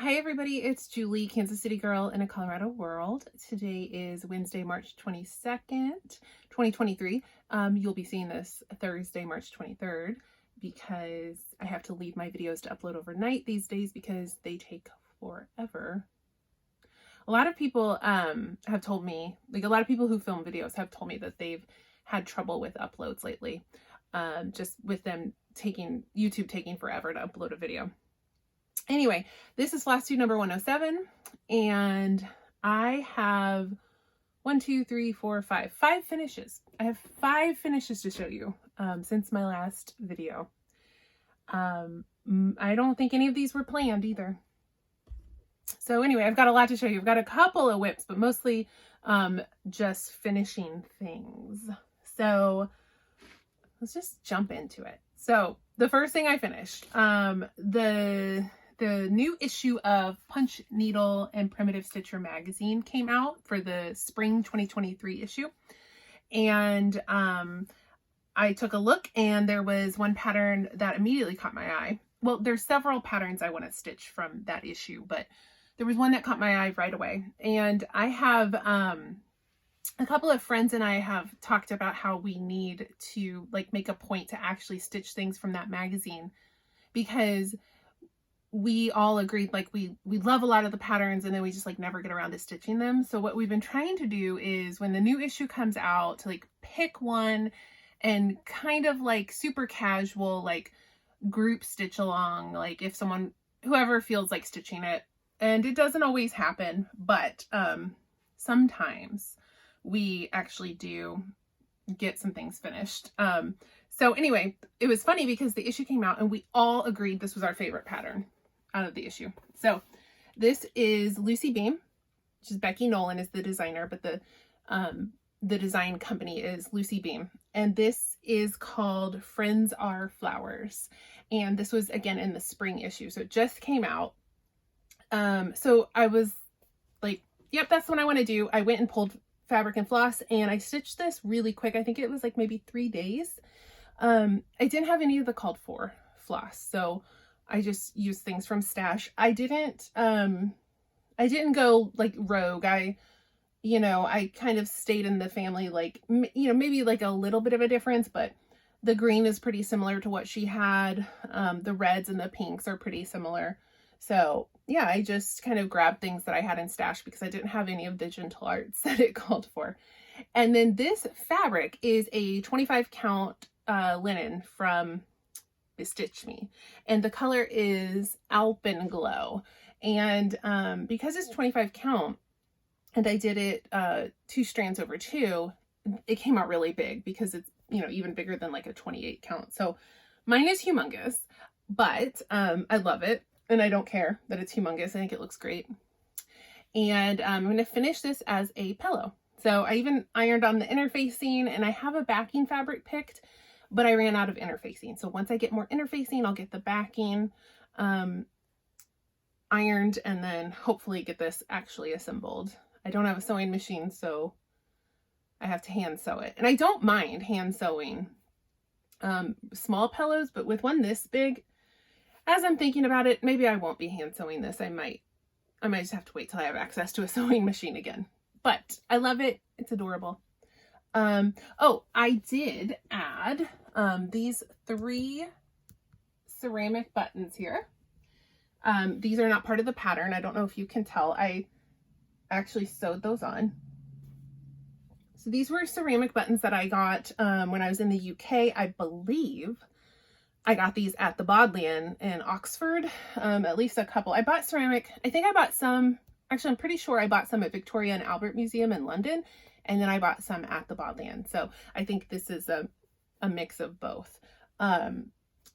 Hi everybody, it's Julie, Kansas City girl in a Colorado world. Today is Wednesday, March 22nd, 2023. You'll be seeing this Thursday, March 23rd, because I have to leave my videos to upload overnight these days because they take forever. A lot of people have told me, like a lot of people who film videos have told me that they've had trouble with uploads lately, just with them YouTube taking forever to upload a video. Anyway, this is Flosstube number 107, and I have 5 finishes. I have 5 finishes to show you since my last video. I don't think any of these were planned either. So anyway, I've got a lot to show you. I've got a couple of whips, but mostly just finishing things. So let's just jump into it. So the first thing I finished, the new issue of Punch Needle and Primitive Stitcher magazine came out for the spring 2023 issue. And I took a look and there was one pattern that immediately caught my eye. Well, there's several patterns I want to stitch from that issue, but there was one that caught my eye right away. And I have a couple of friends and I have talked about how we need to make a point to actually stitch things from that magazine, because we all agreed we love a lot of the patterns and then we just never get around to stitching them. So what we've been trying to do is when the new issue comes out to pick one and kind of super casual group stitch along, if whoever feels like stitching it. And it doesn't always happen, but sometimes we actually do get some things finished. So anyway, it was funny because the issue came out and we all agreed this was our favorite pattern out of the issue. So this is Lucy Beam, which is Becky Nolan is the designer, but the design company is Lucy Beam. And this is called Friends Are Flowers. And this was again in the spring issue. So it just came out. So I was like, yep, that's what I want to do. I went and pulled fabric and floss and I stitched this really quick. I think it was maybe 3 days. I didn't have any of the called for floss, so I just used things from stash. I didn't go rogue. I kind of stayed in the family, maybe a little bit of a difference, but the green is pretty similar to what she had. The reds and the pinks are pretty similar. So yeah, I just kind of grabbed things that I had in stash because I didn't have any of the gentle arts that it called for. And then this fabric is a 25 count linen from Stitch Me, and the color is Alpenglow. And because it's 25 count and I did it 2 strands over 2, it came out really big because it's even bigger than a 28 count. So mine is humongous, but I love it and I don't care that it's humongous. I think it looks great. And I'm going to finish this as a pillow. So I even ironed on the interfacing and I have a backing fabric picked, but I ran out of interfacing. So once I get more interfacing, I'll get the backing ironed and then hopefully get this actually assembled. I don't have a sewing machine, so I have to hand sew it. And I don't mind hand sewing small pillows, but with one this big, as I'm thinking about it, maybe I won't be hand sewing this. I might just have to wait till I have access to a sewing machine again. But I love it. It's adorable. Oh, I did add these 3 ceramic buttons here. These are not part of the pattern. I don't know if you can tell. I actually sewed those on. So these were ceramic buttons that I got when I was in the UK. I believe I got these at the Bodleian in Oxford, at least a couple. I bought ceramic. I think I bought some. Actually, I'm pretty sure I bought some at Victoria and Albert Museum in London, and then I bought some at the Bodleian. So I think this is a mix of both.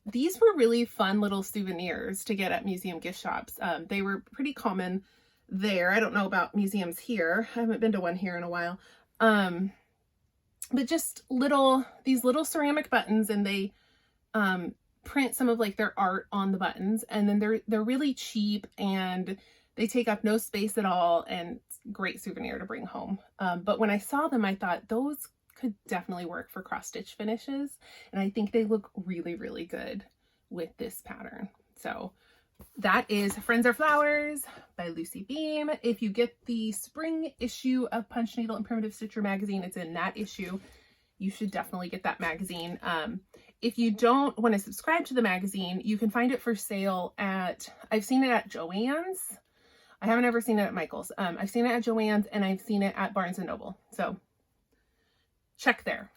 These were really fun little souvenirs to get at museum gift shops. They were pretty common there. I don't know about museums here. I haven't been to one here in a while. But just these little ceramic buttons, and they print some of their art on the buttons, and then they're really cheap and they take up no space at all, and great souvenir to bring home. But when I saw them, I thought those could definitely work for cross stitch finishes, and I think they look really, really good with this pattern. So that is Friends Are Flowers by Lucy Beam. If you get the spring issue of Punch Needle and Primitive Stitcher magazine, it's in that issue. You should definitely get that magazine. If you don't want to subscribe to the magazine, you can find it for sale at, I've seen it at Joann's. I haven't ever seen it at Michael's. I've seen it at Joann's and I've seen it at Barnes & Noble. So check there.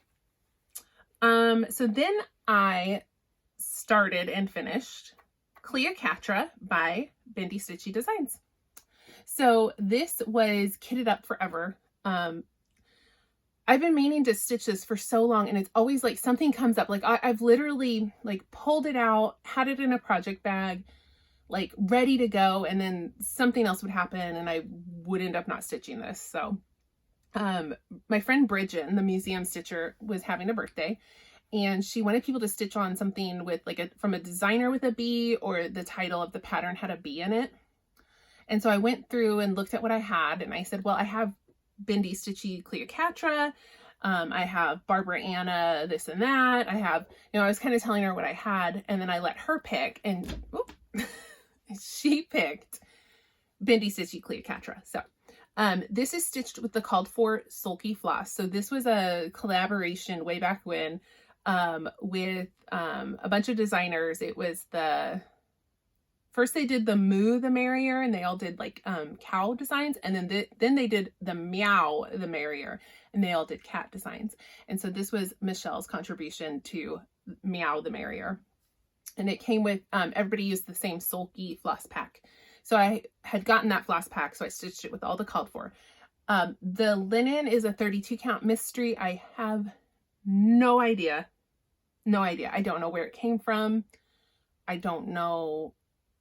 So then I started and finished Cleopatra by Bendy Stitchy Designs. So this was kitted up forever. I've been meaning to stitch this for so long, and it's always like something comes up. Like I've literally like pulled it out, had it in a project bag, like ready to go, and then something else would happen and I would end up not stitching this. So my friend Bridget, the museum stitcher, was having a birthday, and she wanted people to stitch on something with like from a designer with a bee, or the title of the pattern had a bee in it. And so I went through and looked at what I had, and I said, well, I have Bendy Stitchy Cleopatra, I have Barbara Anna this and that, I have, I was kind of telling her what I had, and then I let her pick, and she picked Bendy Stitchy Cleopatra. So this is stitched with the called for sulky floss. So this was a collaboration way back when with a bunch of designers. It was first they did the Moo the Merrier, and they all did like cow designs, and then they did the Meow the Merrier, and they all did cat designs. And so this was Michelle's contribution to Meow the Merrier, and it came with everybody used the same sulky floss pack. So I had gotten that floss pack, so I stitched it with all the called for. The linen is a 32 count mystery. I have no idea. I don't know where it came from. I don't know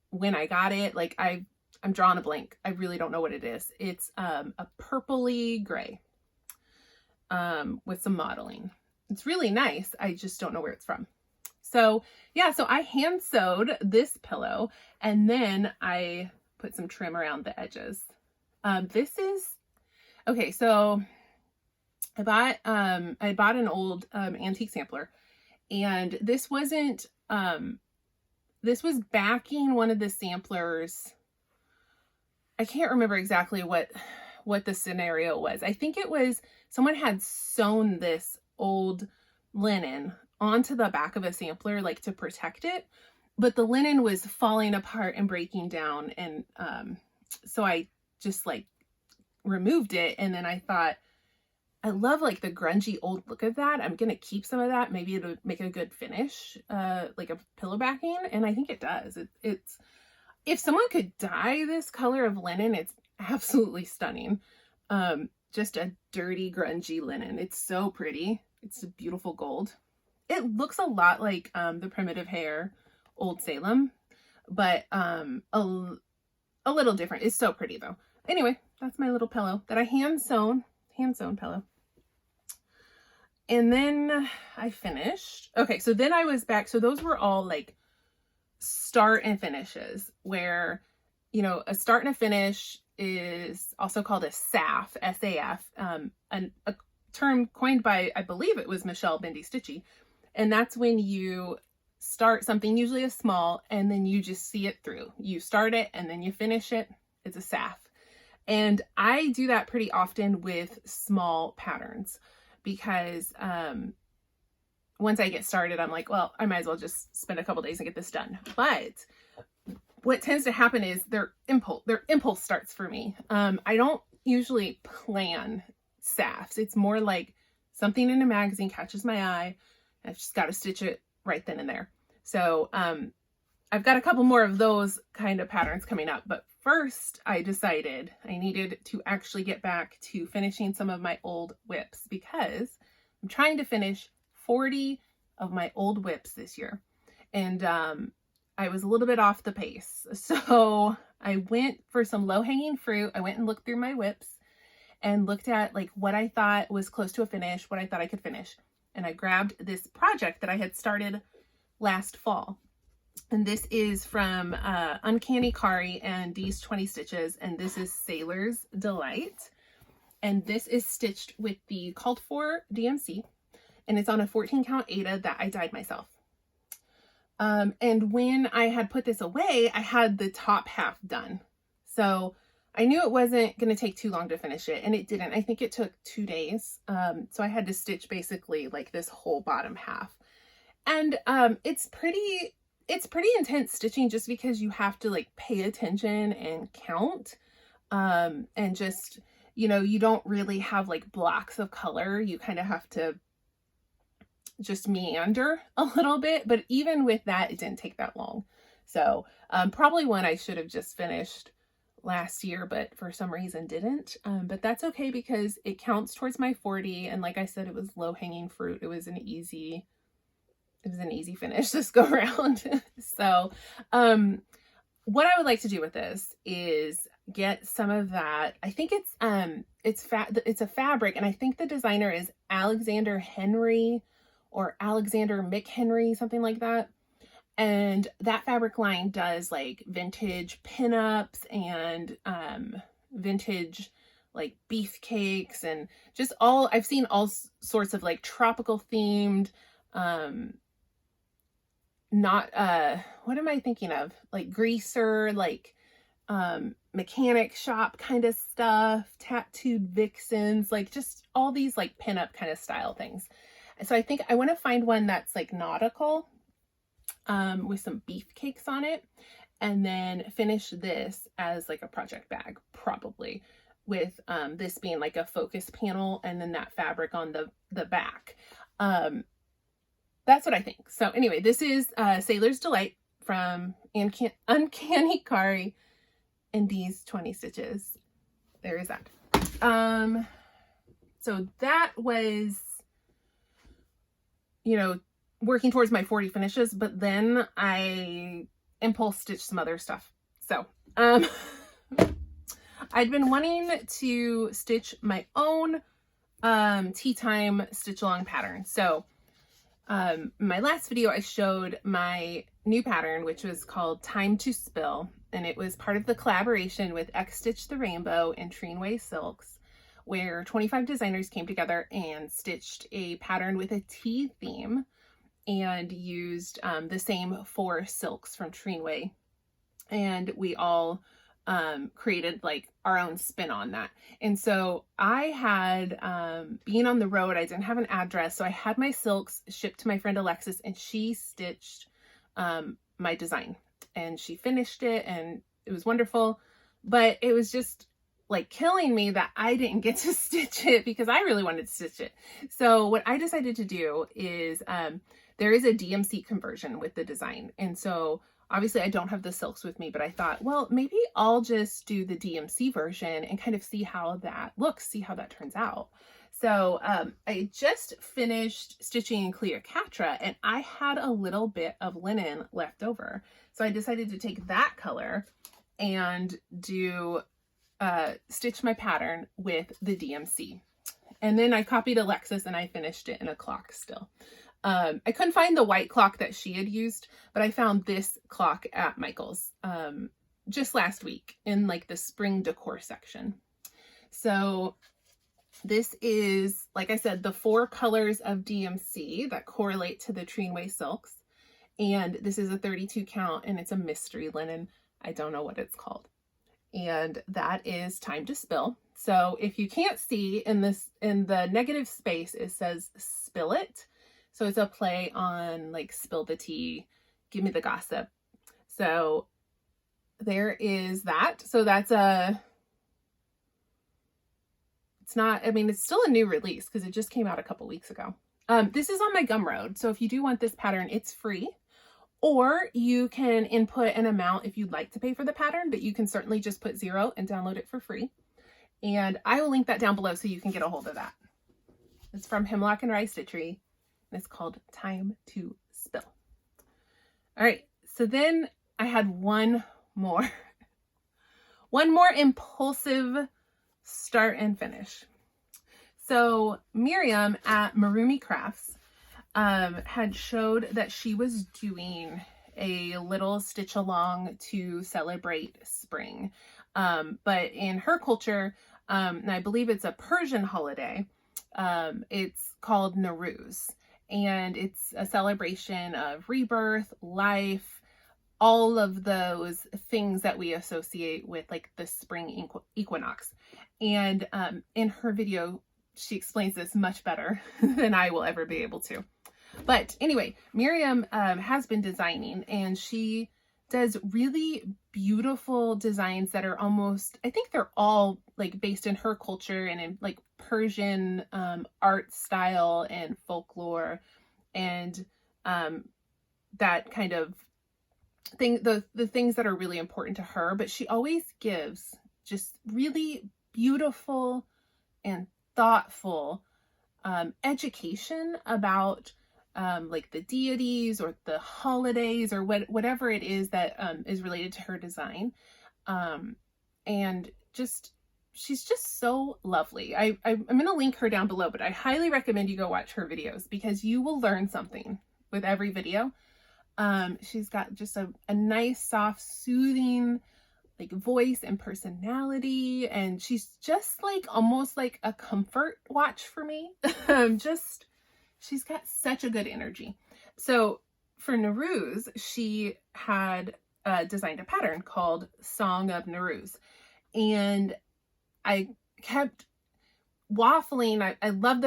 when I got it. Like I'm drawing a blank. I really don't know what it is. It's a purpley gray with some modeling. It's really nice. I just don't know where it's from. So yeah, so I hand sewed this pillow, and then I put some trim around the edges. This is okay. So I bought an old antique sampler, and this wasn't this was backing one of the samplers. I can't remember exactly what the scenario was. I think it was someone had sewn this old linen onto the back of a sampler, like to protect it, but the linen was falling apart and breaking down. And so I just like removed it. And then I thought, I love like the grungy old look of that. I'm going to keep some of that. Maybe it'll make a good finish, like a pillow backing. And I think it does. It's, if someone could dye this color of linen, it's absolutely stunning. Just a dirty, grungy linen. It's so pretty. It's a beautiful gold. It looks a lot like the Primitive Hair Old Salem, but a little different. It's so pretty though. Anyway, that's my little pillow that I hand sewn pillow. And then I finished. Okay, so then I was back. So those were all like start and finishes, where, a start and a finish is also called a SAF, S-A-F, a term coined by, I believe it was Michelle Bendy Stitchy. And that's when you start something, usually a small, and then you just see it through. You start it and then you finish it. It's a SAF. And I do that pretty often with small patterns, because once I get started, I'm like, well, I might as well just spend a couple days and get this done. But what tends to happen is their impulse starts for me. I don't usually plan SAFs. It's more like something in a magazine catches my eye. I've just got to stitch it right then and there. So I've got a couple more of those kind of patterns coming up. But first, I decided I needed to actually get back to finishing some of my old whips, because I'm trying to finish 40 of my old whips this year. And I was a little bit off the pace. So I went for some low-hanging fruit. I went and looked through my whips and looked at like what I thought was close to a finish, what I thought I could finish. And I grabbed this project that I had started last fall. And this is from Uncanny Kari and D's 20 Stitches. And this is Sailor's Delight. And this is stitched with the called for DMC. And it's on a 14 count Aida that I dyed myself. And when I had put this away, I had the top half done. So I knew it wasn't going to take too long to finish it, and it didn't. I think it took 2 days. So I had to stitch basically like this whole bottom half. And it's pretty intense stitching, just because you have to like pay attention and count. And just, you know, you don't really have like blocks of color. You kind of have to just meander a little bit, but even with that, it didn't take that long. So probably one I should have just finished last year, but for some reason didn't. But that's okay, because it counts towards my 40. And like I said, it was low hanging fruit. It was an easy finish this go around. So what I would like to do with this is get some of that. I think it's a fabric, and I think the designer is Alexander Henry or Alexander McHenry, something like that. And that fabric line does like vintage pinups and vintage like beefcakes, and just I've seen all sorts of like tropical themed, not what am I thinking of, like greaser, like mechanic shop kind of stuff, tattooed vixens, like just all these like pinup kind of style things. So I think I want to find one that's like nautical, with some beefcakes on it, and then finish this as like a project bag, probably with this being like a focus panel, and then that fabric on the back. That's what I think. So anyway, this is Sailor's Delight from Uncanny Kari, and these 20 stitches. There is that. So that was, you know, working towards my 40 finishes, but then I impulse stitched some other stuff. So I'd been wanting to stitch my own tea time stitch along pattern. So my last video, I showed my new pattern, which was called Time to Spill, and it was part of the collaboration with X Stitch the Rainbow and Treenway Silks, where 25 designers came together and stitched a pattern with a tea theme, and used the same 4 silks from Treenway, and we all created like our own spin on that. And so I had, being on the road, I didn't have an address, so I had my silks shipped to my friend Alexis, and she stitched my design, and she finished it, and it was wonderful. But it was just like killing me that I didn't get to stitch it, because I really wanted to stitch it. So what I decided to do is there is a DMC conversion with the design, and so obviously I don't have the silks with me, but I thought, well, maybe I'll just do the DMC version and kind of see how that looks, see how that turns out. So I just finished stitching in Cleopatra, and I had a little bit of linen left over. So I decided to take that color and do stitch my pattern with the DMC. And then I copied Alexis and I finished it in a clock still. I couldn't find the white clock that she had used, but I found this clock at Michael's just last week in like the spring decor section. So this is, like I said, the 4 colors of DMC that correlate to the Treenway silks. And this is a 32 count, and it's a mystery linen. I don't know what it's called. And that is Time to Spill. So if you can't see in the negative space, it says spill it. So it's a play on like spill the tea, give me the gossip. So there is that. So that's it's not, I mean, it's still a new release because it just came out a couple weeks ago. This is on my Gumroad. So if you do want this pattern, it's free. Or you can input an amount if you'd like to pay for the pattern, but you can certainly just put 0 and download it for free. And I will link that down below so you can get a hold of that. It's from Hemlock Rye Stitchery. And it's called Time to Spill. All right, so then I had one more impulsive start and finish. So Miriam at Marumi Crafts had showed that she was doing a little stitch along to celebrate spring. But in her culture, and I believe it's a Persian holiday, it's called Neros. and it's a celebration of rebirth, life, all of those things that we associate with like the spring equinox. And in her video, she explains this much better than I will ever be able to. But anyway, Miriam has been designing, and she does really beautiful designs that are almost, I think they're all like based in her culture and in like Persian art style and folklore, and that kind of thing, the things that are really important to her. But she always gives just really beautiful and thoughtful education about like the deities or the holidays or whatever it is that is related to her design. And just, she's just so lovely. I'm going to link her down below, but I highly recommend you go watch her videos because you will learn something with every video. She's got just a nice, soft, soothing like voice and personality, and she's just like almost like a comfort watch for me. She's got such a good energy. So for Neros, she had designed a pattern called Song of Neros, and I kept waffling. I love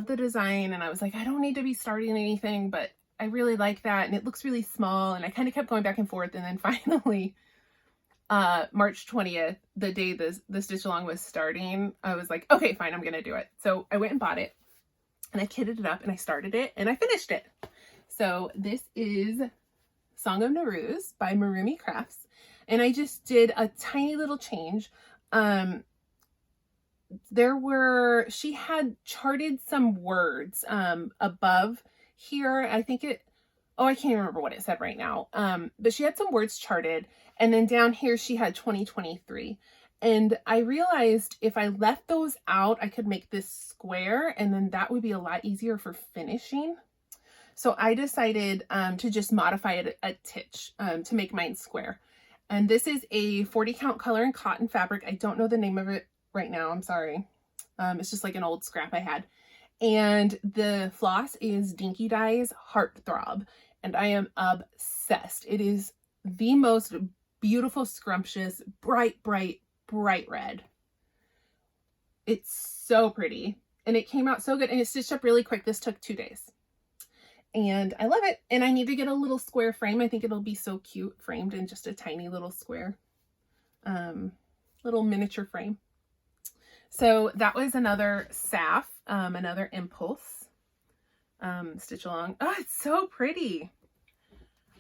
the design, and I was like, I don't need to be starting anything, but I really like that, and it looks really small, and I kind of kept going back and forth, and then finally March 20th, the day the stitch along was starting, I was like, okay, fine, I'm gonna do it. So I went and bought it, and I kitted it up, and I started it, and I finished it. So this is Song of Neros by Marumi Crafts, and I just did a tiny little change. She had charted some words above here. I think I can't remember what it said right now. But she had some words charted, and then down here she had 2023. And I realized if I left those out, I could make this square, and then that would be a lot easier for finishing. So I decided to just modify it a titch to make mine square. And this is a 40 count color and cotton fabric. I don't know the name of it right now. I'm sorry. It's just like an old scrap I had. And the floss is Dinky Dye's Heartthrob. And I am obsessed. It is the most beautiful, scrumptious, bright red. It's so pretty. And it came out so good. And it stitched up really quick. This took 2 days. And I love it. And I need to get a little square frame. I think it'll be so cute framed in just a tiny little square, little miniature frame. So that was another SAF, another Impulse stitch along. Oh, it's so pretty.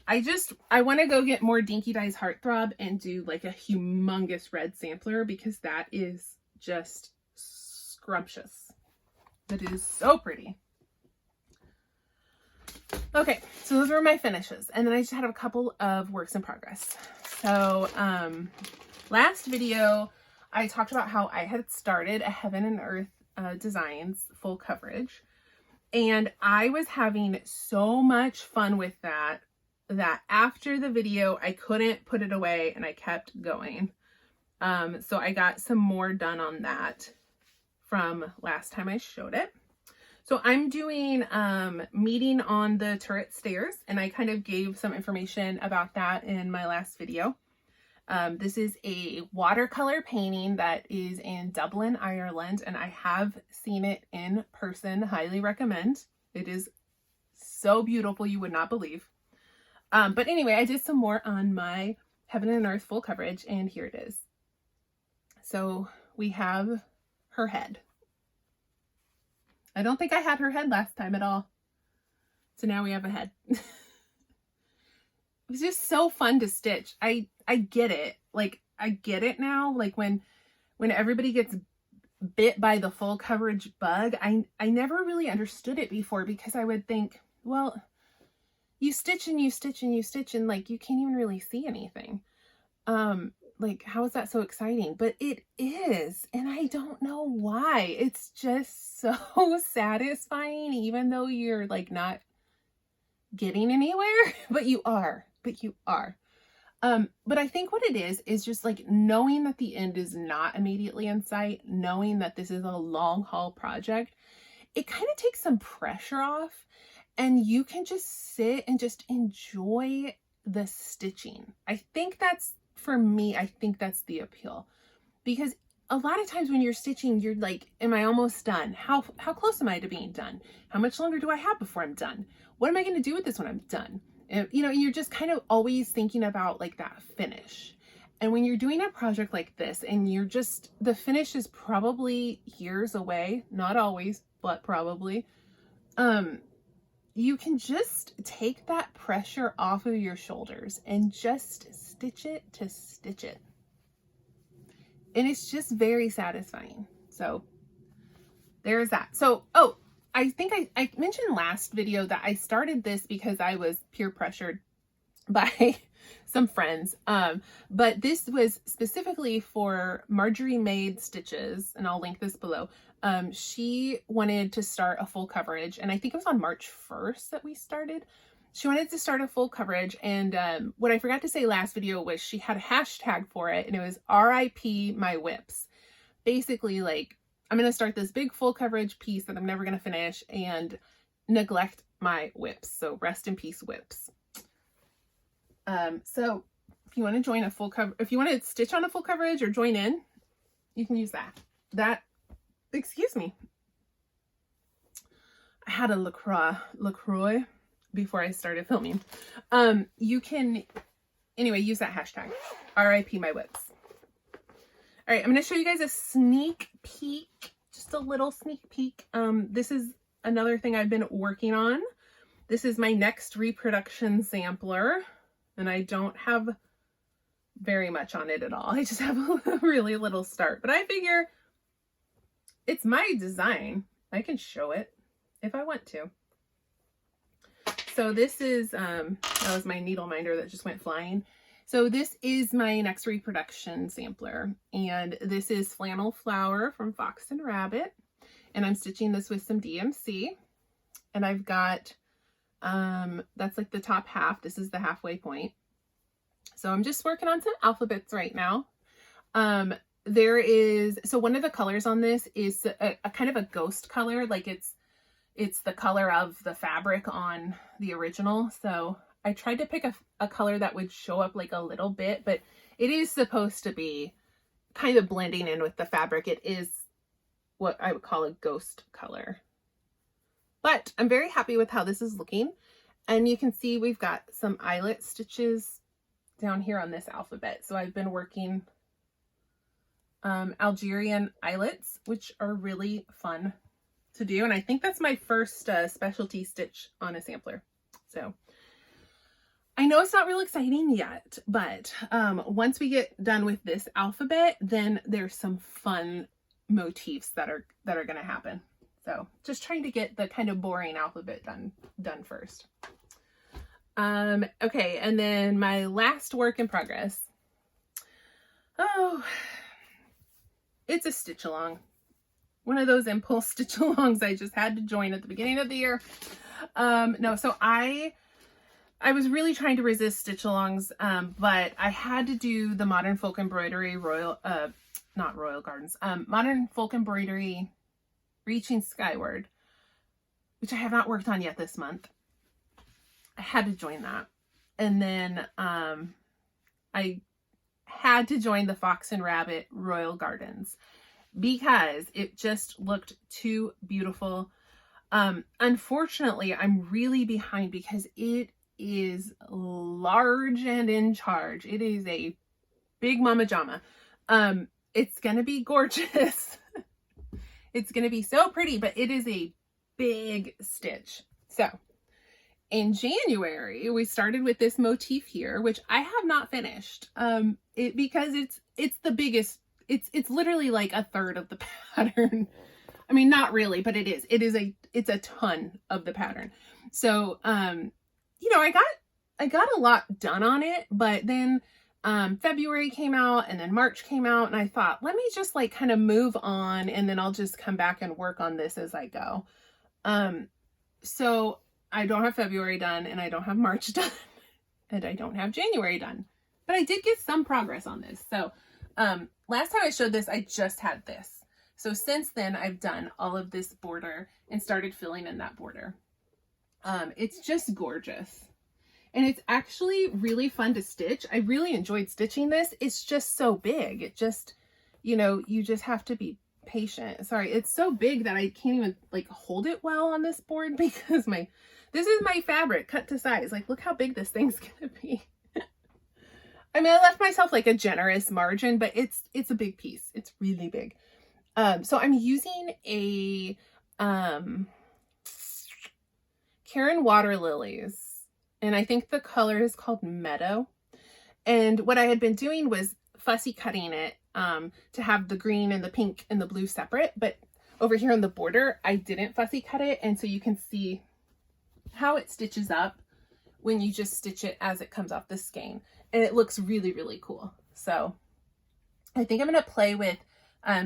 I want to go get more Dinky Dye's Heartthrob and do like a humongous red sampler, because that is just scrumptious. That is so pretty. Okay, so those were my finishes, and then I just had a couple of works in progress. So last video I talked about how I had started a Heaven and Earth Designs full coverage, and I was having so much fun with that after the video I couldn't put it away, and I kept going. So I got some more done on that from last time I showed it. So I'm doing meeting on the turret stairs, and I kind of gave some information about that in my last video. This is a watercolor painting that is in Dublin, Ireland, and I have seen it in person. Highly recommend. It is so beautiful, you would not believe. But anyway, I did some more on my Heaven and Earth full coverage, and here it is. So we have her head. I don't think I had her head last time at all. So now we have a head. It was just so fun to stitch. I get it. Like, I get it now. Like when everybody gets bit by the full coverage bug, I never really understood it before, because I would think, well, you stitch and you stitch and you stitch, and like you can't even really see anything. Like, how is that so exciting? But it is, and I don't know why. It's just so satisfying, even though you're like not getting anywhere, but you are. But I think what it is just like knowing that the end is not immediately in sight, knowing that this is a long haul project, it kind of takes some pressure off. and you can just sit and just enjoy the stitching. I think that's, for me, I think that's the appeal, because a lot of times when you're stitching, you're like, am I almost done? How close am I to being done? How much longer do I have before I'm done? What am I going to do with this when I'm done? And, you know, you're just kind of always thinking about like that finish. And when you're doing a project like this and you're just, the finish is probably years away, not always, but probably, you can just take that pressure off of your shoulders and just stitch it to stitch it. And it's just very satisfying. So there's that. So, oh, I think I mentioned last video that I started this because I was peer pressured by some friends. But this was specifically for Marjorie Made Stitches, and I'll link this below. She wanted to start a full coverage, and I think it was on March 1st that we started. She wanted to start a full coverage, and what I forgot to say last video was she had a hashtag for it, and it was RIP my whips. Basically, like, I'm going to start this big full coverage piece that I'm never going to finish and neglect my whips. So rest in peace, whips. So if you want to join a full cover, if you want to stitch on a full coverage or join in, you can use that. Excuse me. I had a LaCroix before I started filming. You can, anyway, use that hashtag, RIP my whips. All right, I'm going to show you guys a sneak peek, just a little sneak peek. This is another thing I've been working on. This is my next reproduction sampler, and I don't have very much on it at all. I just have a really little start, but I figure it's my design. I can show it if I want to. So this is, that was my needle minder that just went flying. So this is my next reproduction sampler, and this is Flannel Flower from Fox and Rabbit, and I'm stitching this with some DMC, and I've got, that's like the top half. This is the halfway point. So I'm just working on some alphabets right now. There is, so one of the colors on this is a kind of a ghost color, like it's the color of the fabric on the original. So I tried to pick a color that would show up like a little bit, but it is supposed to be kind of blending in with the fabric. It is what I would call a ghost color. But I'm very happy with how this is looking. And you can see we've got some eyelet stitches down here on this alphabet. So I've been working Algerian eyelets, which are really fun to do. And I think that's my first specialty stitch on a sampler. So I know it's not real exciting yet, but once we get done with this alphabet, then there's some fun motifs that are going to happen. So just trying to get the kind of boring alphabet done first. Okay, and then my last work in progress. Oh, it's a stitch along. One of those impulse stitch alongs I just had to join at the beginning of the year. No, so I was really trying to resist stitch alongs, but I had to do the Modern Folk Embroidery Modern Folk Embroidery Reaching Skyward, which I have not worked on yet this month. I had to join that. And then I had to join the Fox and Rabbit Royal Gardens because it just looked too beautiful. Unfortunately, I'm really behind because it is large and in charge. It is a big mama jama. It's gonna be gorgeous. It's gonna be so pretty, but it is a big stitch. So in January, we started with this motif here, which I have not finished. Because it's the biggest. It's literally like a third of the pattern. I mean, not really, but it is. It's a ton of the pattern. So, you know, I got a lot done on it, but then February came out and then March came out, and I thought, let me just like kind of move on, and then I'll just come back and work on this as I go. So I don't have February done, and I don't have March done, and I don't have January done, but I did get some progress on this. So last time I showed this, I just had this. So since then, I've done all of this border and started filling in that border. It's just gorgeous. And it's actually really fun to stitch. I really enjoyed stitching this. It's just so big. It just, you know, you just have to be patient. Sorry, it's so big that I can't even like hold it well on this board because this is my fabric cut to size. Like, look how big this thing's gonna be. I mean, I left myself like a generous margin, but it's a big piece. It's really big. So I'm using a Karen Water Lilies. And I think the color is called Meadow. And what I had been doing was fussy cutting it to have the green and the pink and the blue separate. But over here on the border, I didn't fussy cut it. And so you can see how it stitches up when you just stitch it as it comes off the skein. And it looks really, really cool. So I think I'm going to play with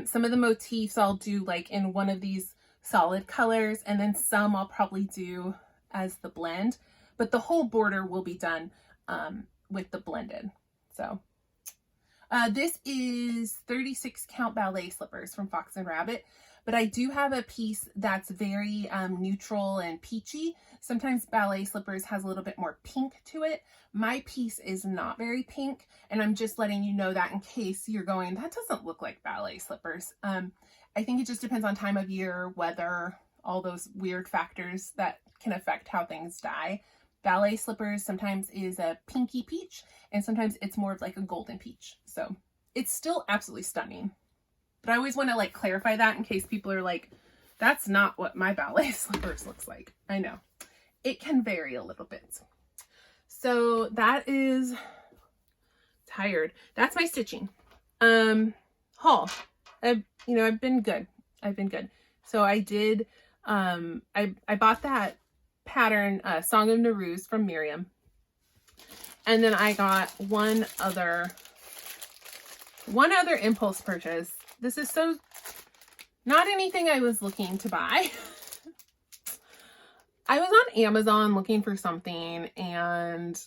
some of the motifs I'll do like in one of these solid colors. And then some I'll probably do as the blend. But the whole border will be done with the blended. So this is 36 count ballet slippers from Fox and Rabbit. But I do have a piece that's very neutral and peachy. Sometimes ballet slippers has a little bit more pink to it. My piece is not very pink. And I'm just letting you know that in case you're going, that doesn't look like ballet slippers. I think it just depends on time of year, weather, all those weird factors that can affect how things dye. Ballet slippers sometimes is a pinky peach, and sometimes it's more of like a golden peach. So it's still absolutely stunning. But I always want to like clarify that in case people are like, that's not what my ballet slippers looks like. I know. It can vary a little bit. So that is tired. That's my stitching. Haul. I've been good. So I did, I bought that pattern, Song of Neros from Miriam. And then I got one other impulse purchase. This is so not anything I was looking to buy. I was on Amazon looking for something and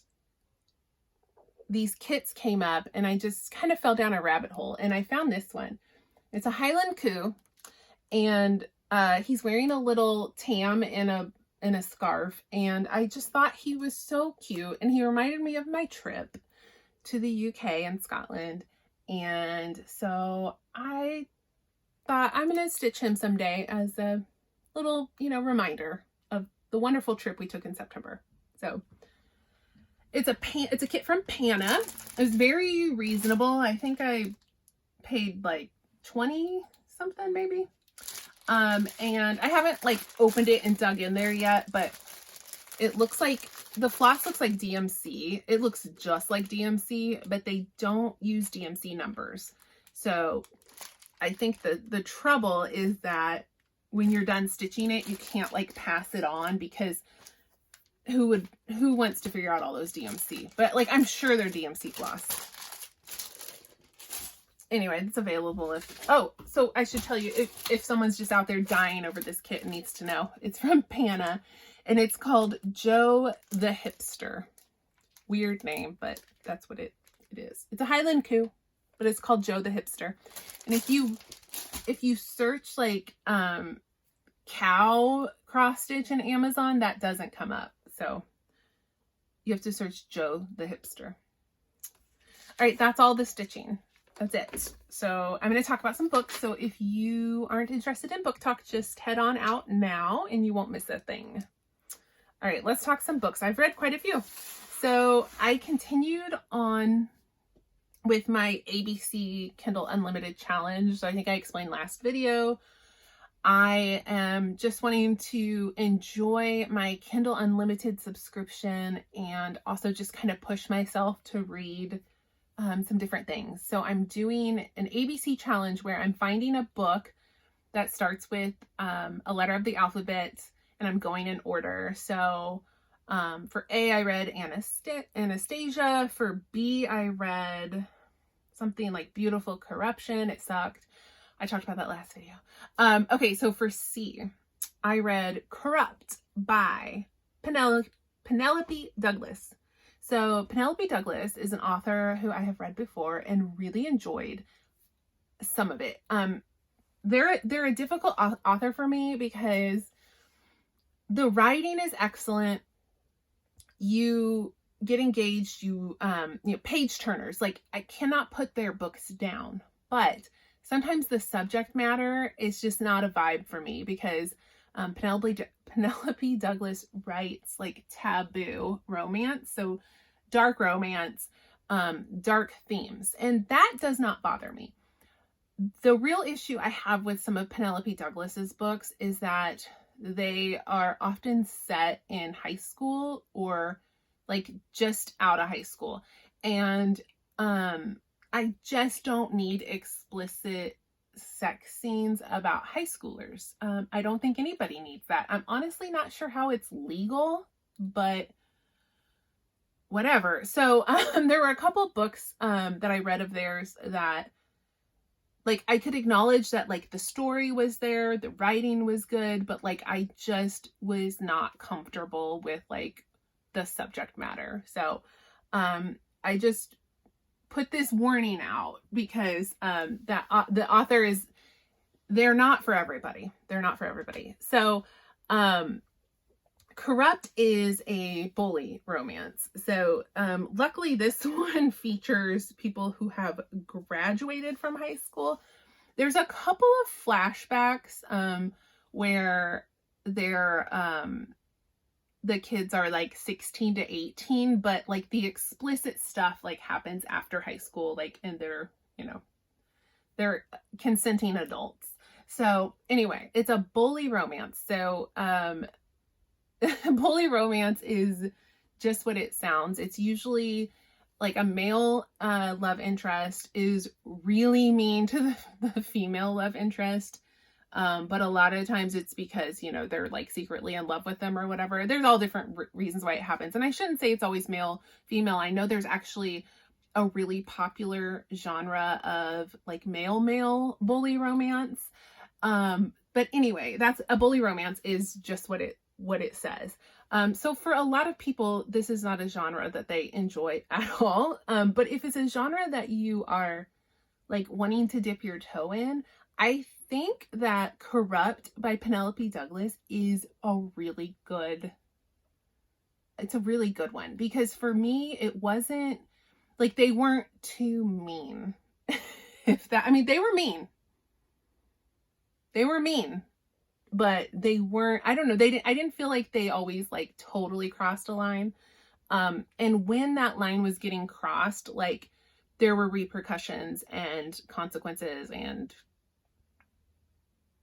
these kits came up and I just kind of fell down a rabbit hole and I found this one. It's a Highland Coo and he's wearing a little tam in a scarf, and I just thought he was so cute, and he reminded me of my trip to the UK and Scotland, and so I thought I'm gonna stitch him someday as a little, reminder of the wonderful trip we took in September. So it's a kit from Pana. It was very reasonable. I think I paid like 20 something maybe. And I haven't like opened it and dug in there yet, but it looks like the floss looks like DMC. It looks just like DMC, but they don't use DMC numbers. So I think the trouble is that when you're done stitching it, you can't like pass it on because who wants to figure out all those DMC? But like, I'm sure they're DMC floss. Anyway, it's available so I should tell you, if someone's just out there dying over this kit and needs to know, it's from Pana and it's called Joe the Hipster. Weird name, but that's what it is. It's a Highland Coo, but it's called Joe the Hipster. And if you search like cow cross stitch in Amazon, that doesn't come up. So you have to search Joe the Hipster. All right, that's all the stitching. That's it. So I'm going to talk about some books. So if you aren't interested in book talk, just head on out now and you won't miss a thing. All right, let's talk some books. I've read quite a few. So I continued on with my ABC Kindle Unlimited challenge. So I think I explained last video. I am just wanting to enjoy my Kindle Unlimited subscription and also just kind of push myself to read some different things. So I'm doing an ABC challenge where I'm finding a book that starts with a letter of the alphabet and I'm going in order. So for A, I read Anastasia. For B, I read something like Beautiful Corruption. It sucked. I talked about that last video. Okay, so for C, I read Corrupt by Penelope Douglas. So Penelope Douglas is an author who I have read before and really enjoyed some of it. They're a difficult author for me because The writing is excellent. You get engaged, you know, page turners. Like, I cannot put their books down, but sometimes the subject matter is just not a vibe for me, because Penelope Douglas writes like taboo romance, so dark romance, dark themes, and that does not bother me. The real issue I have with some of Penelope Douglas's books is that they are often set in high school, or like just out of high school. And I just don't need explicit sex scenes about high schoolers. I don't think anybody needs that. I'm honestly not sure how it's legal, but whatever. So there were a couple books that I read of theirs that, like, I could acknowledge that, like, the story was there, the writing was good, but like, I just was not comfortable with like the subject matter. So I just put this warning out, because that the author is, they're not for everybody. They're not for everybody. So Corrupt is a bully romance. So luckily this one features people who have graduated from high school. There's a couple of flashbacks where they're the kids are like 16 to 18, but like the explicit stuff like happens after high school, like, and they're, you know, they're consenting adults. So anyway, it's a bully romance. So bully romance is just what it sounds. It's usually like a male love interest is really mean to the female love interest. But a lot of times it's because, you know, they're like secretly in love with them or whatever. There's all different reasons why it happens. And I shouldn't say it's always male, female. I know there's actually a really popular genre of like male bully romance. But anyway, that's a bully romance is just what it says. So for a lot of people, this is not a genre that they enjoy at all. But if it's a genre that you are like wanting to dip your toe in, I think that Corrupt by Penelope Douglas is a really good, it's a really good one, because for me, it wasn't like, they weren't too mean. If that, I mean, they were mean, but they weren't, I don't know, I didn't feel like they always like totally crossed a line. And when that line was getting crossed, like, there were repercussions and consequences, and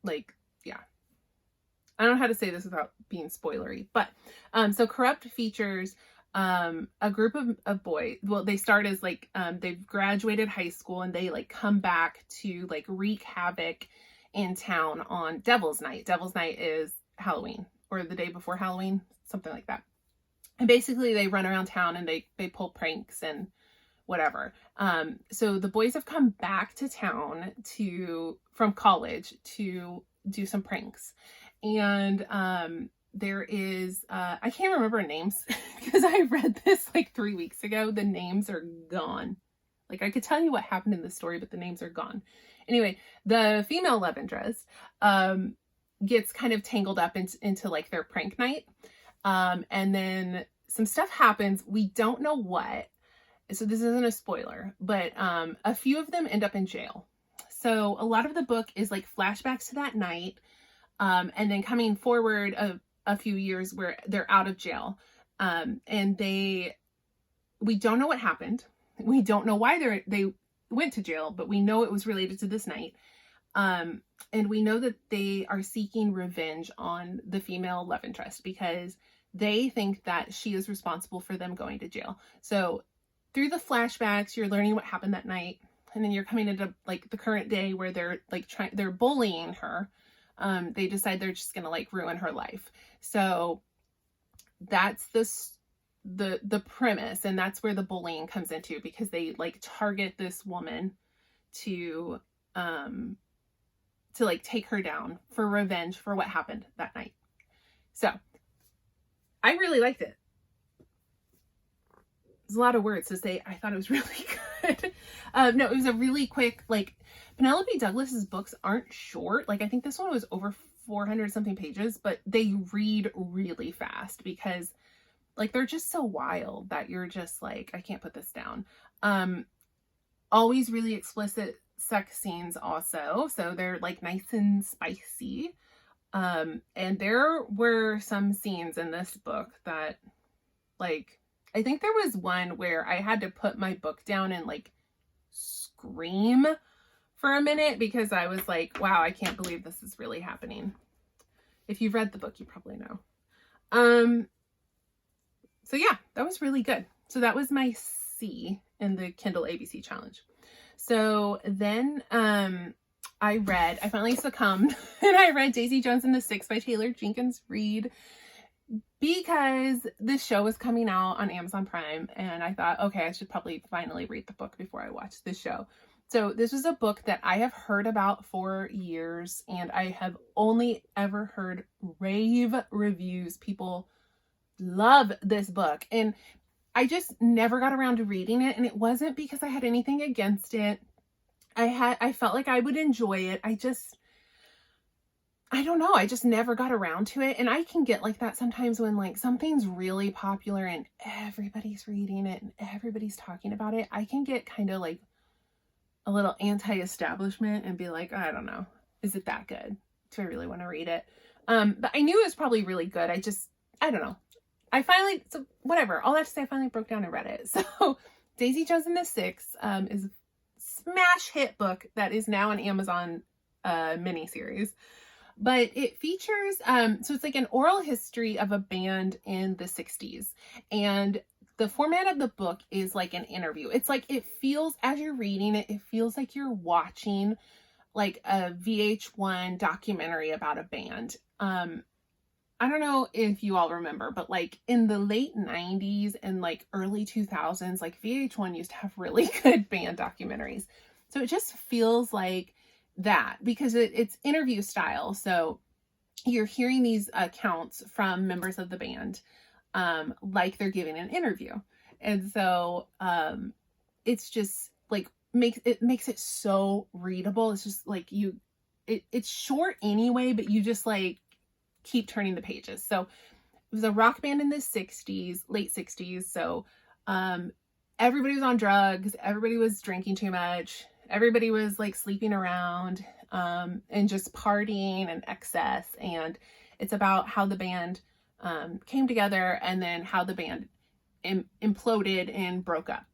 like, yeah, I don't know how to say this without being spoilery, but so Corrupt features a group of boys. Well, they start as like they've graduated high school, and they like come back to like wreak havoc in town on Devil's Night. Devil's Night is Halloween, or the day before Halloween, something like that. And basically they run around town and they pull pranks and whatever. So the boys have come back to town from college to do some pranks. And there is, I can't remember names because I read this like 3 weeks ago. The names are gone. Like, I could tell you what happened in the story, but the names are gone. Anyway, the female love interest gets kind of tangled up into like their prank night. And then some stuff happens. We don't know what. So this isn't a spoiler, but a few of them end up in jail. So a lot of the book is like flashbacks to that night, and then coming forward a few years where they're out of jail. And we don't know what happened. We don't know why they went to jail, but we know it was related to this night. And we know that they are seeking revenge on the female love interest because they think that she is responsible for them going to jail. So through the flashbacks, you're learning what happened that night. And then you're coming into like the current day where they're like they're bullying her. They decide they're just going to like ruin her life. So that's the premise. And that's where the bullying comes into, because they like target this woman to like take her down for revenge for what happened that night. So I really liked it. There's a lot of words to say. I thought it was really good. No, it was a really quick, like, Penelope Douglas's books aren't short. Like, I think this one was over 400 something pages, but they read really fast because like they're just so wild that you're just like, I can't put this down. Always really explicit sex scenes also, so they're like nice and spicy. And there were some scenes in this book that, like, I think there was one where I had to put my book down and like scream for a minute because I was like, wow, I can't believe this is really happening. If you've read the book, you probably know. So yeah, that was really good. So that was my C in the Kindle ABC challenge. So then I finally succumbed and I read Daisy Jones and the Six by Taylor Jenkins Reid because this show was coming out on Amazon Prime and I thought, okay, I should probably finally read the book before I watch this show. So this was a book that I have heard about for years and I have only ever heard rave reviews. People love this book and I just never got around to reading it, and it wasn't because I had anything against it. I felt like I would enjoy it. I don't know. I just never got around to it. And I can get like that sometimes when like something's really popular and everybody's reading it and everybody's talking about it. I can get kind of like a little anti-establishment and be like, I don't know. Is it that good? Do I really want to read it? But I knew it was probably really good. I don't know. So whatever. All that to say, I finally broke down and read it. So Daisy Jones and the Six is a smash hit book that is now an Amazon miniseries. But it features, so it's like an oral history of a band in the 60s. And the format of the book is like an interview. It's like, it feels, as you're reading it, it feels like you're watching like a VH1 documentary about a band. I don't know if you all remember, but like in the late 90s and like early 2000s, like VH1 used to have really good band documentaries. So it just feels like that because it's interview style. So you're hearing these accounts from members of the band, like they're giving an interview. And so it's just like makes it so readable. It's just like it's short anyway, but you just like keep turning the pages. So it was a rock band in the 60s, late 60s. So everybody was on drugs, everybody was drinking too much, everybody was like sleeping around and just partying and excess. And it's about how the band came together and then how the band imploded and broke up.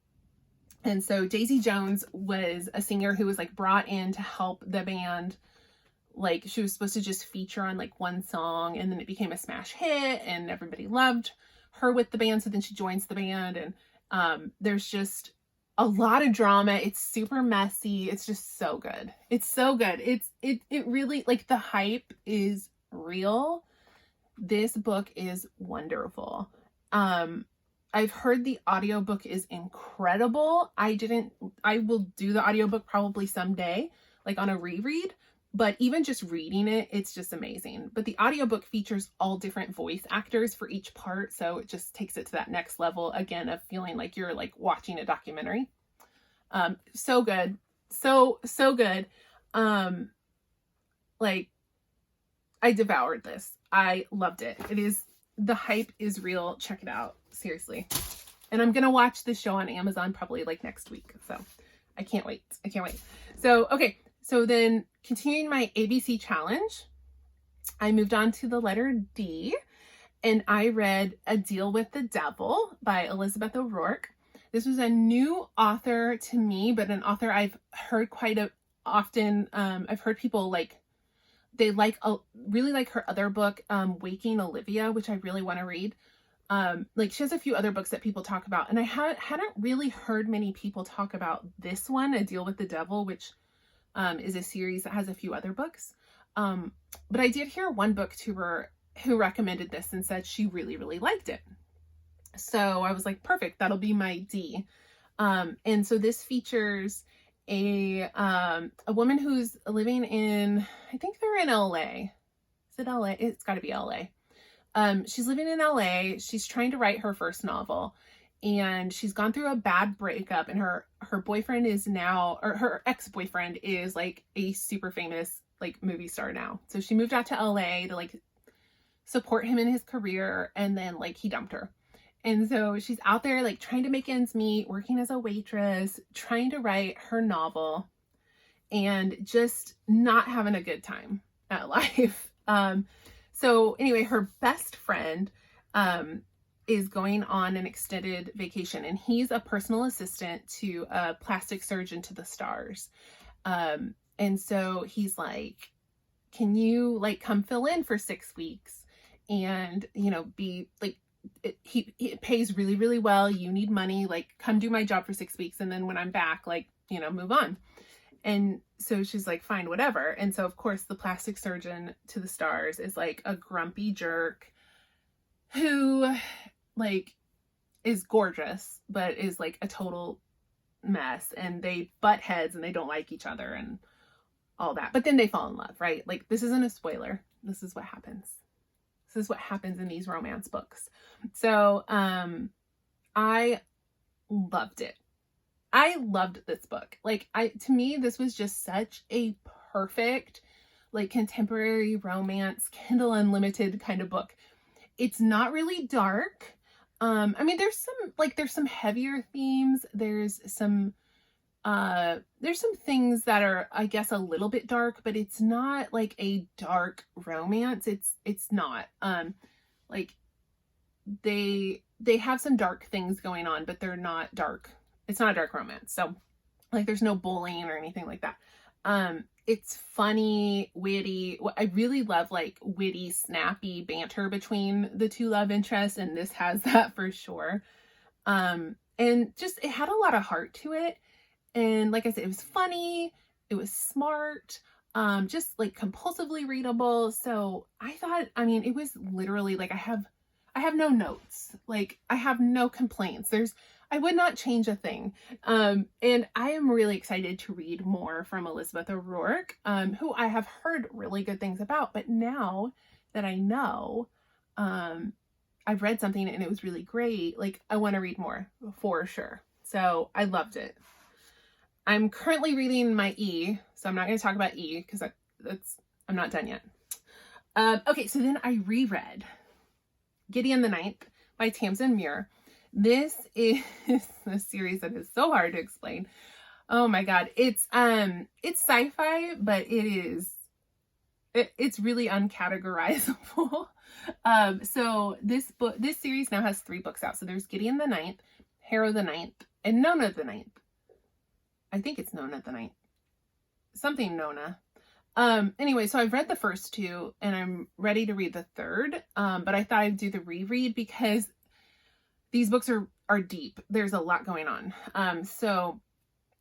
And so Daisy Jones was a singer who was like brought in to help the band. Like she was supposed to just feature on like one song and then it became a smash hit and everybody loved her with the band. So then she joins the band and there's just a lot of drama. It's super messy. It's just so good. It's so good. It really, like, the hype is real. This book is wonderful. I've heard the audiobook is incredible. I will do the audiobook probably someday, like on a reread. But even just reading it, it's just amazing. But the audiobook features all different voice actors for each part. So it just takes it to that next level again of feeling like you're like watching a documentary. So good. So good. Like I devoured this. I loved it. The hype is real. Check it out. Seriously. And I'm going to watch this show on Amazon probably like next week. So I can't wait. So, okay. So then continuing my ABC challenge, I moved on to the letter D and I read A Deal with the Devil by Elizabeth O'Rourke. This was a new author to me, but an author I've heard quite often. I've heard people they really like her other book, Waking Olivia, which I really want to read. She has a few other books that people talk about, and I hadn't really heard many people talk about this one, A Deal with the Devil, which is a series that has a few other books. But I did hear one booktuber who recommended this and said she really, really liked it. So I was like, perfect, that'll be my D. And so this features a woman who's living in, I think they're in LA. Is it LA? It's got to be LA. She's living in LA. She's trying to write her first novel. And she's gone through a bad breakup, and her boyfriend is now, or her ex-boyfriend is like a super famous like movie star now. So she moved out to LA to like support him in his career, and then like he dumped her. And so she's out there like trying to make ends meet, working as a waitress, trying to write her novel, and just not having a good time at life. So anyway, her best friend is going on an extended vacation, and he's a personal assistant to a plastic surgeon to the stars. And so he's like, can you like come fill in for 6 weeks and, you know, be like, it pays really, really well. You need money, like come do my job for 6 weeks. And then when I'm back, like, you know, move on. And so she's like, fine, whatever. And so of course the plastic surgeon to the stars is like a grumpy jerk who like is gorgeous, but is like a total mess, and they butt heads and they don't like each other and all that. But then they fall in love, right? Like this isn't a spoiler. This is what happens. This is what happens in these romance books. So I loved it. I loved this book. Like to me, this was just such a perfect, like contemporary romance, Kindle Unlimited kind of book. It's not really dark. I mean, there's some heavier themes. There's some things that are, I guess, a little bit dark, but it's not like a dark romance. It's not, like they have some dark things going on, but they're not dark. It's not a dark romance. So like there's no bullying or anything like that. It's funny, witty. I really love like witty, snappy banter between the two love interests, and this has that for sure. And just, it had a lot of heart to it. And like I said, it was funny, it was smart, just like compulsively readable. So I thought, I mean, it was literally like, I have no notes. Like I have no complaints. I would not change a thing. And I am really excited to read more from Elizabeth O'Rourke, who I have heard really good things about. But now that I know, I've read something and it was really great, like I want to read more for sure. So I loved it. I'm currently reading my E, so I'm not going to talk about E because I'm not done yet. Okay, so then I reread Gideon the Ninth by Tamsin Muir. This is a series that is so hard to explain. Oh my God. It's sci-fi, but it's really uncategorizable. So this series now has 3 books out. So there's Gideon the Ninth, Hero the Ninth, and Nona the Ninth. I think it's Nona the Ninth. Something Nona. Anyway, so I've read the first 2 and I'm ready to read the 3rd. But I thought I'd do the reread because these books are deep. There's a lot going on. So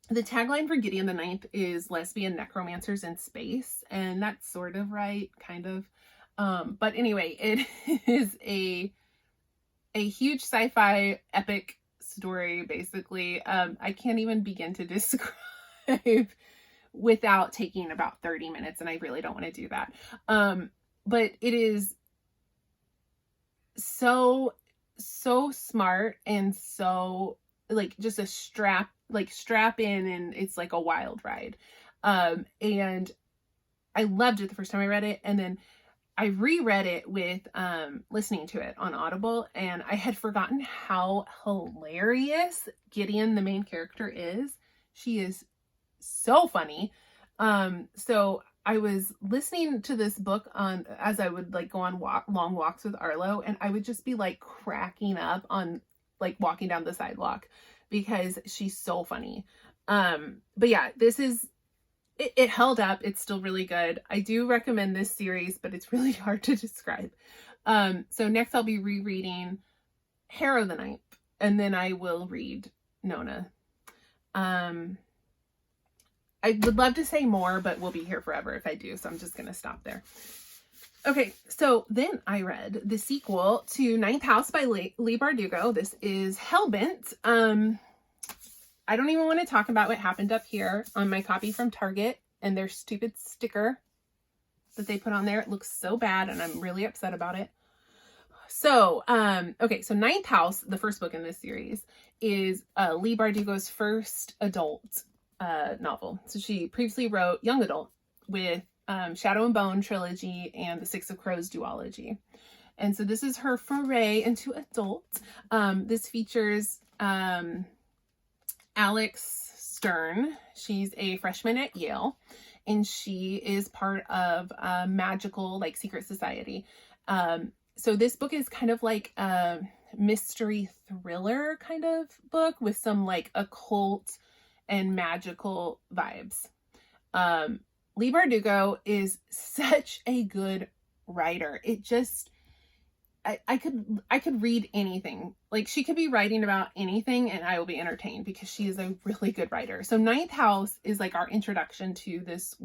the tagline for Gideon the Ninth is lesbian necromancers in space. And that's sort of right, kind of. But anyway, it is a huge sci-fi epic story, basically. I can't even begin to describe without taking about 30 minutes. And I really don't want to do that. But it is so smart and so like just a strap in, and it's like a wild ride. And I loved it the first time I read it, and then I reread it with listening to it on Audible, and I had forgotten how hilarious Gideon, the main character, is. She is so funny. So I was listening to this book as I would like go on long walks with Arlo, and I would just be like cracking up on like walking down the sidewalk because she's so funny. But yeah, it held up. It's still really good. I do recommend this series, but it's really hard to describe. So next I'll be rereading Hero the Ninth, and then I will read Nona. I would love to say more, but we'll be here forever if I do. So I'm just going to stop there. Okay. So then I read the sequel to Ninth House by Leigh Bardugo. This is Hellbent. I don't even want to talk about what happened up here on my copy from Target and their stupid sticker that they put on there. It looks so bad and I'm really upset about it. So, okay. So Ninth House, the first book in this series, is Leigh Bardugo's first adult novel. So she previously wrote young adult with Shadow and Bone trilogy and the Six of Crows duology. And so this is her foray into adult. This features Alex Stern. She's a freshman at Yale, and she is part of a magical, like, secret society. So this book is kind of like a mystery thriller kind of book with some like occult and magical vibes. Leigh Bardugo is such a good writer. It just, I could read anything. Like, she could be writing about anything and I will be entertained because she is a really good writer. So Ninth House is like our introduction to this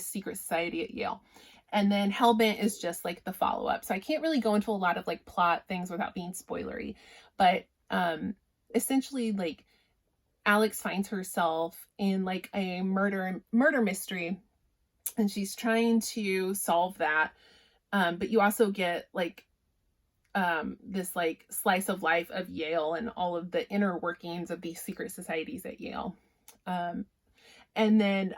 secret society at Yale. And then Hellbent is just like the follow-up. So I can't really go into a lot of like plot things without being spoilery. But essentially, like, Alex finds herself in like a murder mystery, and she's trying to solve that. But you also get like this like slice of life of Yale and all of the inner workings of these secret societies at Yale. And then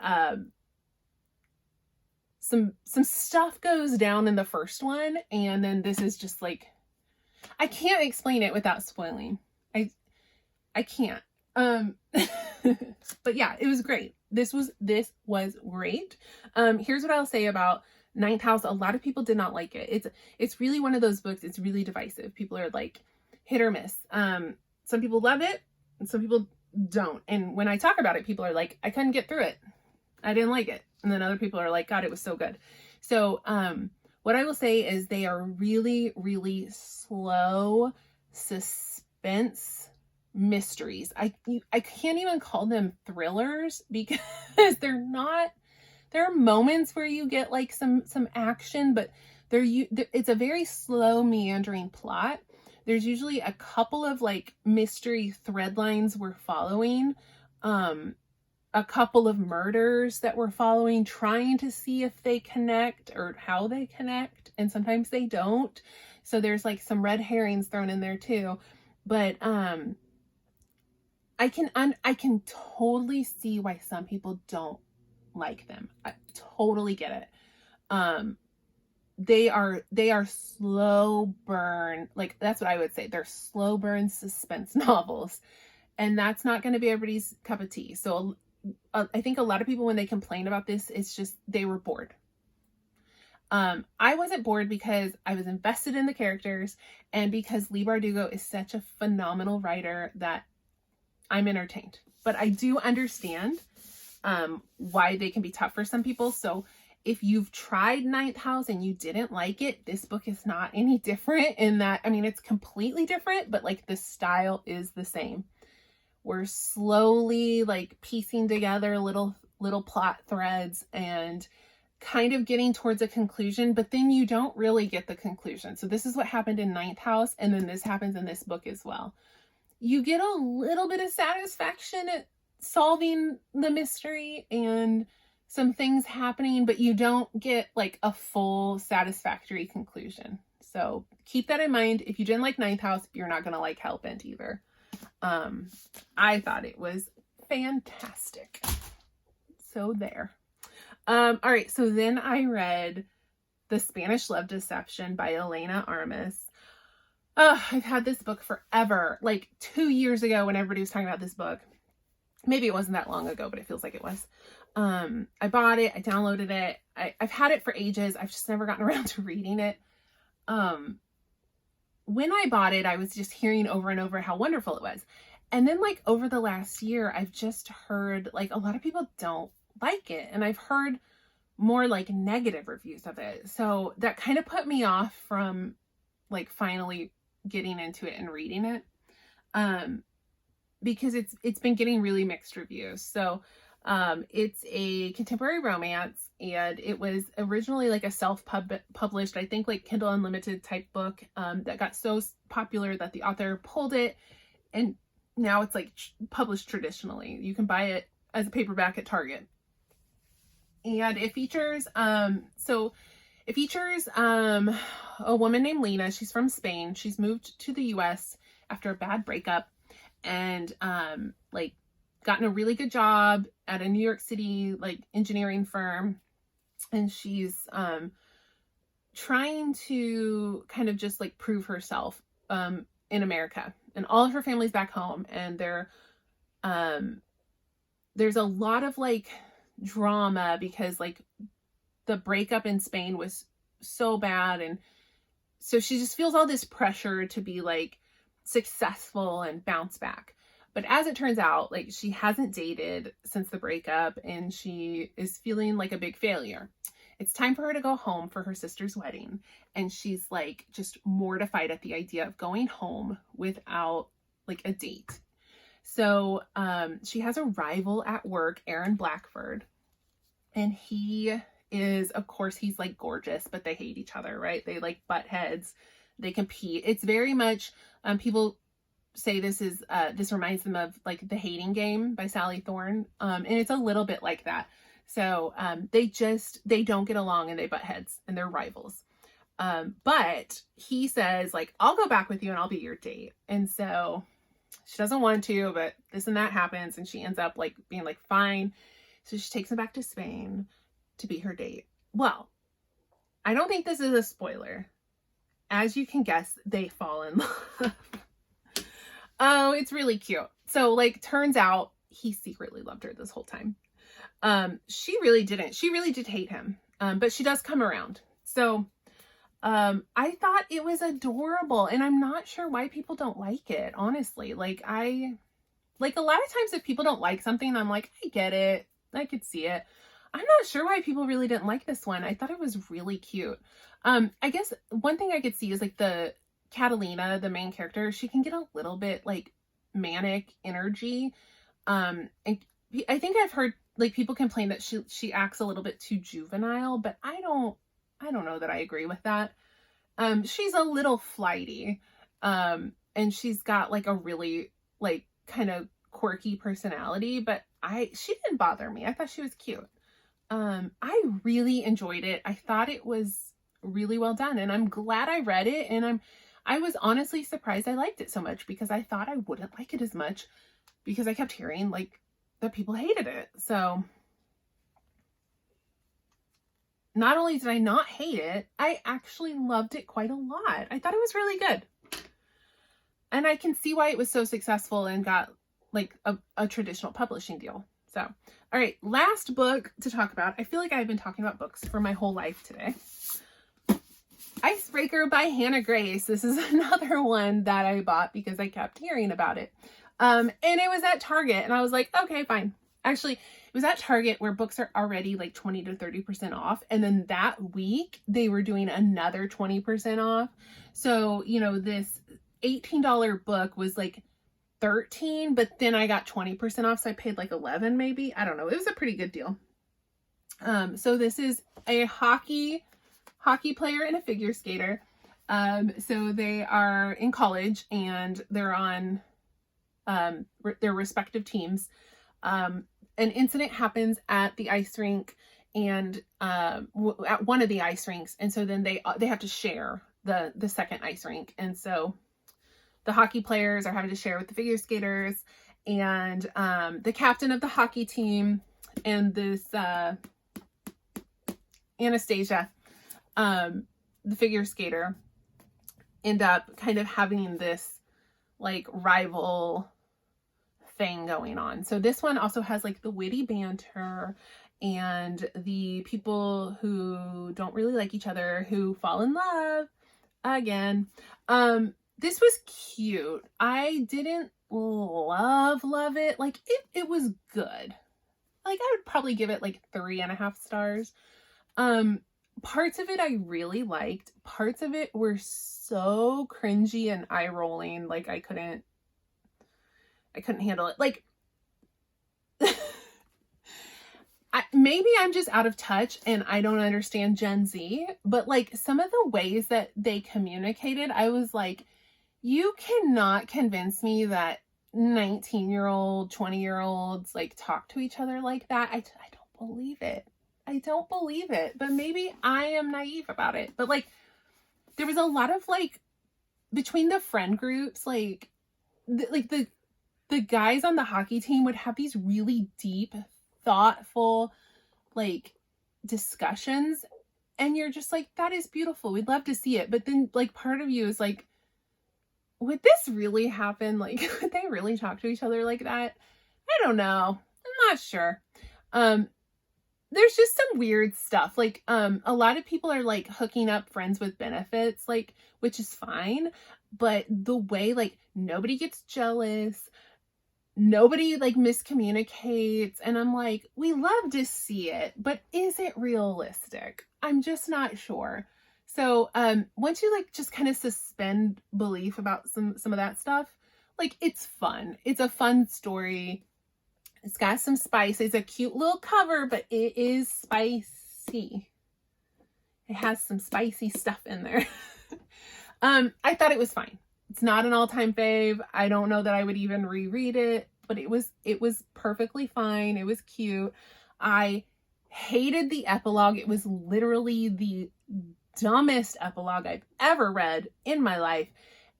some stuff goes down in the first one, and then this is just like, I can't explain it without spoiling. I can't. But yeah, it was great. This was great. Here's what I'll say about Ninth House. A lot of people did not like it. It's really one of those books. It's really divisive. People are like hit or miss. Some people love it and some people don't. And when I talk about it, people are like, I couldn't get through it. I didn't like it. And then other people are like, God, it was so good. So, what I will say is they are really, really slow suspense mysteries. I can't even call them thrillers because they're not. There are moments where you get like some action, but it's a very slow meandering plot. There's usually a couple of like mystery thread lines we're following, a couple of murders that we're following, trying to see if they connect or how they connect, and sometimes they don't. So there's like some red herrings thrown in there too. But I can totally see why some people don't like them. I totally get it. They are slow burn, like that's what I would say. They're slow burn suspense novels, and that's not going to be everybody's cup of tea. So I think a lot of people, when they complain about this, it's just they were bored. I wasn't bored because I was invested in the characters, and because Leigh Bardugo is such a phenomenal writer that I'm entertained. But I do understand why they can be tough for some people. So if you've tried Ninth House and you didn't like it, this book is not any different in that, I mean, it's completely different, but like the style is the same. We're slowly like piecing together little plot threads and kind of getting towards a conclusion, but then you don't really get the conclusion. So this is what happened in Ninth House, and then this happens in this book as well. You get a little bit of satisfaction at solving the mystery and some things happening, but you don't get like a full satisfactory conclusion. So keep that in mind. If you didn't like Ninth House, you're not going to like Hellbent either. I thought it was fantastic. So there. All right. So then I read The Spanish Love Deception by Elena Armas. I've had this book forever, like 2 years ago when everybody was talking about this book. Maybe it wasn't that long ago, but it feels like it was. I bought it. I downloaded it. I've had it for ages. I've just never gotten around to reading it. When I bought it, I was just hearing over and over how wonderful it was. And then like over the last year, I've just heard like a lot of people don't like it. And I've heard more like negative reviews of it. So that kind of put me off from like finally getting into it and reading it. Because it's been getting really mixed reviews. So it's a contemporary romance, and it was originally like a self-published, I think like Kindle Unlimited type book that got so popular that the author pulled it, and now it's like published traditionally. You can buy it as a paperback at Target. And it features a woman named Lena. She's from Spain. She's moved to the US after a bad breakup, and like gotten a really good job at a New York City like engineering firm, and she's trying to kind of just like prove herself in America, and all of her family's back home, and there's a lot of like drama because like the breakup in Spain was so bad, and so she just feels all this pressure to be like successful and bounce back. But as it turns out, like she hasn't dated since the breakup, and she is feeling like a big failure. It's time for her to go home for her sister's wedding, and she's like just mortified at the idea of going home without like a date. So she has a rival at work, Aaron Blackford, and he is, of course, he's like gorgeous, but they hate each other, right? They like butt heads, they compete. It's very much, people say this reminds them of like The Hating Game by Sally Thorne. And it's a little bit like that. So they don't get along, and they butt heads, and they're rivals. But he says like, I'll go back with you and I'll be your date. And so she doesn't want to, but this and that happens, and she ends up like being like, fine. So she takes him back to Spain to be her date. Well, I don't think this is a spoiler. As you can guess, they fall in love. Oh, it's really cute. So like, turns out he secretly loved her this whole time. She really didn't. She really did hate him. But she does come around. So I thought it was adorable, and I'm not sure why people don't like it, honestly. Like a lot of times if people don't like something, I'm like, I get it. I could see it. I'm not sure why people really didn't like this one. I thought it was really cute. I guess one thing I could see is like the Catalina, the main character, she can get a little bit like manic energy. And I think I've heard like people complain that she acts a little bit too juvenile, but I don't know that I agree with that. She's a little flighty. And she's got like a really like kind of quirky personality, but she didn't bother me. I thought she was cute. I really enjoyed it. I thought it was really well done, and I'm glad I read it, and I was honestly surprised I liked it so much, because I thought I wouldn't like it as much, because I kept hearing like that people hated it. So not only did I not hate it, I actually loved it quite a lot. I thought it was really good. And I can see why it was so successful and got like a traditional publishing deal. So, all right, last book to talk about. I feel like I've been talking about books for my whole life today. Icebreaker by Hannah Grace. This is another one that I bought because I kept hearing about it. And it was at Target, and I was like, okay, fine. Actually, it was at Target where books are already like 20 to 30% off. And then that week they were doing another 20% off. So, you know, this $18 book was like $13, but then I got 20% off. So I paid like $11 maybe. I don't know. It was a pretty good deal. So this is a hockey player and a figure skater. So they are in college, and they're on their respective teams. An incident happens at the ice rink, and at one of the ice rinks, and so then they have to share the second ice rink, and so the hockey players are having to share with the figure skaters, and the captain of the hockey team and this Anastasia, the figure skater, end up kind of having this like rival thing going on. So this one also has like the witty banter and the people who don't really like each other who fall in love again. This was cute. I didn't love it. Like it was good. Like I would probably give it like 3.5 stars. Parts of it I really liked. Parts of it were so cringy and eye rolling. Like I couldn't handle it. Like maybe I'm just out of touch and I don't understand Gen Z, but like some of the ways that they communicated, I was like, you cannot convince me that 19-year-old, 20-year-olds like talk to each other like that. I don't believe it. I don't believe it, but maybe I am naive about it. But like, there was a lot of like, between the friend groups, like the guys on the hockey team would have these really deep, thoughtful, like discussions, and you're just like, that is beautiful. We'd love to see it. But then like part of you is like, would this really happen? Like, would they really talk to each other like that? I don't know. I'm not sure. There's just some weird stuff. Like, a lot of people are like hooking up friends with benefits, like, which is fine. But the way, like, nobody gets jealous, nobody like miscommunicates. And I'm like, we love to see it, but is it realistic? I'm just not sure. So, once you like just kind of suspend belief about some of that stuff, like, it's fun. It's a fun story. It's got some spice. It's a cute little cover, but it is spicy. It has some spicy stuff in there. I thought it was fine. It's not an all-time fave. I don't know that I would even reread it, but it was perfectly fine. It was cute. I hated the epilogue. It was literally the dumbest epilogue I've ever read in my life,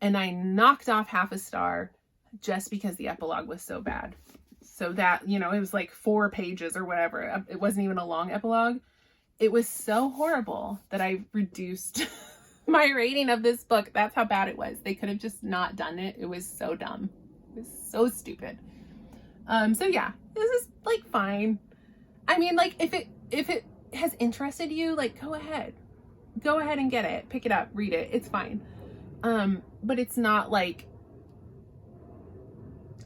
and I knocked off half a star just because the epilogue was so bad. So that, you know, it was like 4 pages or whatever. It wasn't even a long epilogue. It was so horrible that I reduced my rating of this book. That's how bad it was. They could have just not done it. It was so dumb. It was so stupid. So yeah, this is like fine. I mean, like, if it has interested you, like, go ahead and get it, pick it up, read it. It's fine. But it's not like,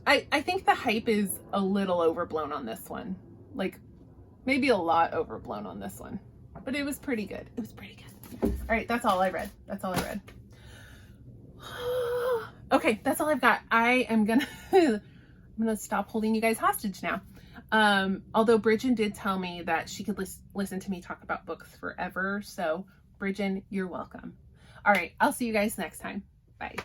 I think the hype is a little overblown on this one. Like, maybe a lot overblown on this one. But it was pretty good. It was pretty good. All right, that's all I read. That's all I read. Okay, that's all I've got. I'm gonna stop holding you guys hostage now. Although Bridget did tell me that she could listen to me talk about books forever. So, Bridget, you're welcome. All right, I'll see you guys next time. Bye.